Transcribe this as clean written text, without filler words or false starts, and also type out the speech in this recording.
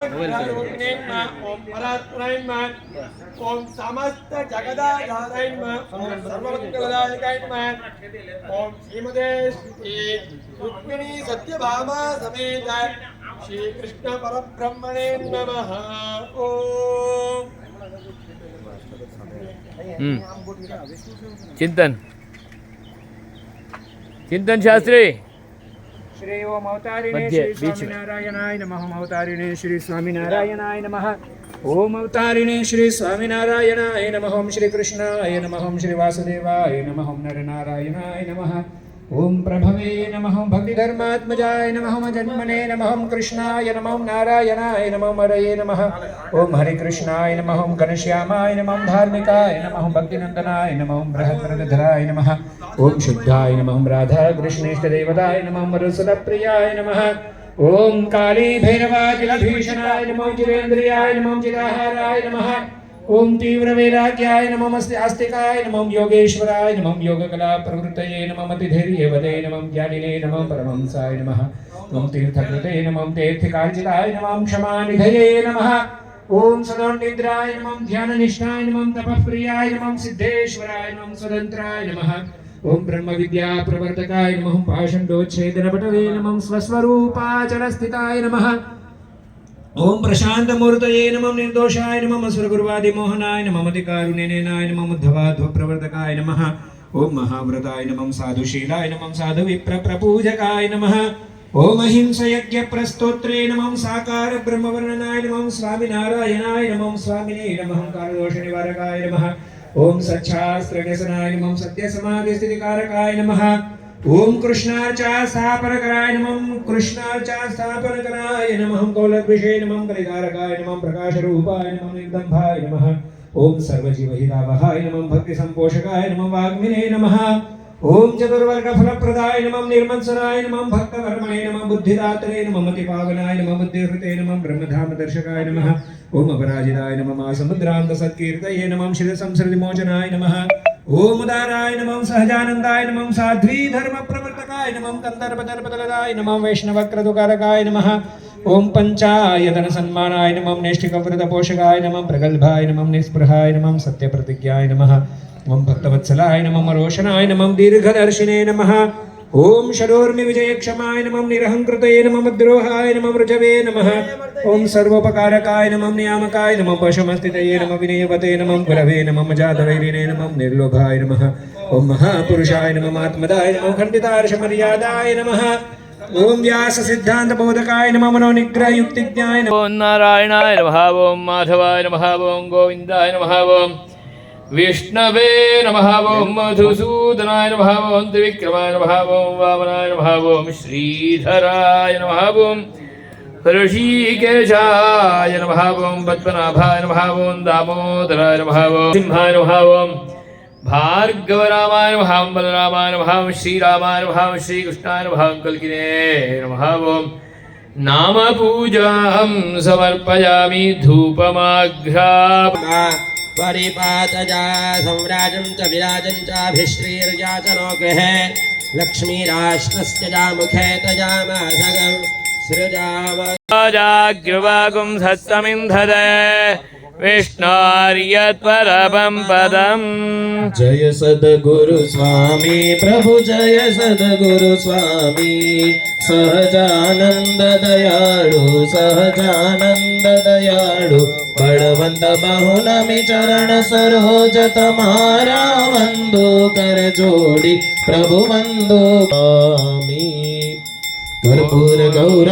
ओम परात्पराय नमः। ओम समस्त जगदाधाराय नमः। ओम सर्वमंगलदायकाय नमः। ओम श्रीमते श्री रुक्मिणी सत्यभामा समेत श्री कृष्ण परब्रह्मणे नमः। ओम चिंतन चिंतन शास्त्री श्री ओम अवतारिणे श्री स्वामीनारायणाय नमः। अवतारिणे श्री स्वामीनारायणाय नमः। ओम अवतारिणे श्री स्वामीनारायणाय नमः। ओम श्री कृष्णाय नमः। ओम श्री वासुदेवाय नमः। ओम नरनारायणाय नमः। ओम प्रभवे नमः। भक्तिधर्मात्मजाय नमः। ओम जन्मने नमः। ओम कृष्णाय नमः। ओम नारायणाय नमः। ओम हरये नमः। ओम हरे कृष्णाय नमः। ओम घनश्यामाय नमः। ओम धार्मिकाय नमः। ओम भक्तिनंदनाय नमः। ओम बृहद्वरदधराय नमः। ओम शुद्धाय नमः। ओम राधा कृष्णेष्टदेवताय नमः। ओम रसदप्रियाय नमः। ओम काली भैरवादिभीषणाय नमः। ओम जितेन्द्रियाय नमः। ओम चिदाहाराय नमः। ओम तीव्र वैराग्याय नमः। आस्तिकाय नमः। योगेश्वराय नमः। योगकला प्रवृत्तये नमः। मतिधैर्यवदे नमः। ज्ञानिने नमः। परमहंसाय नमः। ओम तीर्थकृते नमः। तीर्थिकार्जिताय नमः। क्षमानिधये नमः। ओम सदोन्निद्राय नमः। ध्याननिष्ठाय नमः। तपःप्रियाय नमः। सिद्धेश्वराय नमः। स्वतंत्राय नमः। ओम ब्रह्म विद्या प्रवर्तकाय नमः। पाषण्डोच्छेदनपटवे नमः। स्वस्वरूपाचलस्थिताय नमः। ओम प्रशांत मूर्तये नमः। निर्दोषाय नमः। सुरगुरुवादिमोहनाय नमः। मतिकारुण्यनेनाय नमः। उद्धवाध्व प्रवर्तकाय नमः। ओम महाव्रताय नमः। साधुशीलाय नमः। साधुविप्र प्रपूजकाय नमः। ओम अहिंसयज्ञ प्रस्तोत्रे नमः। साकार ब्रह्मवर्णनाय नमः। स्वामिनारायणाय नमः। स्वामिने नमः। कालदोष निवारकाय नमः। ओम सच्छास्त्रज्ञसनाय नमः। सत्य समाधि स्थितिकारकाय नमः। ओम कृष्णार्चास्थापनकराय नमः। कृष्णार्चास्थापनकराय नमः। कौलद्विषे नमः। कलिकारकाय नमः। प्रकाशरूपाय नमः। निर्दम्भाय नमः। ओम सर्वजीवहितावहाय नमः। भक्तिसंपोषकाय नमः। वाग्मिने नमः। ओम चतुर्वर्गफलप्रदाय नमः। निर्मत्सराय नमः। भक्तवर्मणे नमः। बुद्धिदात्रे नमः। मतिपावनाय नमः। बुद्धिहृते नमः। ब्रह्मधामदर्शकाय नमः। ओम अपराजिताय नमः। समुद्रान्तसत्कीर्तये नमः। शिरसंसृतिमोचनाय नमः। ओम उदाराय नमः। सहजानंदाय नमः। साध्वी धर्म प्रवर्तकाय नमः। कंदर्पदर्पदलदाय नमः। वैष्णवक्रतुकारकाय नमः। ओम पंचायतन सन्मानाय नमः। नैष्ठिकव्रतपोषकाय नमः। प्रगल्भाय नमः। निस्पृहाय नमः। सत्यप्रतिज्ञाय नमः। ओम भक्तवत्सलाय नमः। रोशनाय नमः। दीर्घदर्शिने नमः। ओम शरोर्मि विजयक्षमाय नमः। निरहंकृतये नमः। द्रोहाय नमः। ऋजवे नमः। ओम सर्वोपकारकाय नमः। नियामकाय नमः। पशुमस्थितये नमः। विनयवते नमः। गुरवे नमः। जातवैरिणे नमः। निर्लोभाय नमः। ओम महापुरुषाय नमः। आत्मदाय नमः। खंडितार्षमर्यादाय नमः। ओम व्यास सिद्धांत बोधकाय नमः। मनोनिग्रह युक्तिज्ञाय नमः। ओम नारायणाय नमः। ओम माधवाय नमः। ओम गोविंदाय नमः। ओम विष्णवे नमः। ओम मधुसूदनाय नमः। ओम त्रिविक्रमाय नमः। ओम वामनाय नमः। ओम श्रीधराय नमः। ओम ऋषिकेशाय नमः। ओम पद्मनाभाय नमः। ओम दामोदराय नमः। ओम सिंहाय नमः। ओम भार्गवरामाय नमः। ओम बलरामाय नमः। ओम श्रीरामाय नमः। ओम श्रीकृष्णाय नमः। ओम कल्किने नमः। ओम नामपूजां समर्पयामि धूपमाघ्रापयामि। परिपातजा सम्राजं च विराजं चाभिश्रीर्याचनो गृहे लक्ष्मीराष्ट्रस्य जामुखे तजामासगं सृजाम जाग्रवागुं सत्समिन्धदे विष्णोर्यत्परमं पदम्। जय सद्गुरु स्वामी प्रभु जय सद्गुरु स्वामी सहजानंद दयाळु सहजानंद दयाळु बळवंत बहुनमी चरण सरोज तमारा वंदो कर जोड़ी प्रभु वंदो स्वामी कर्पूर गौर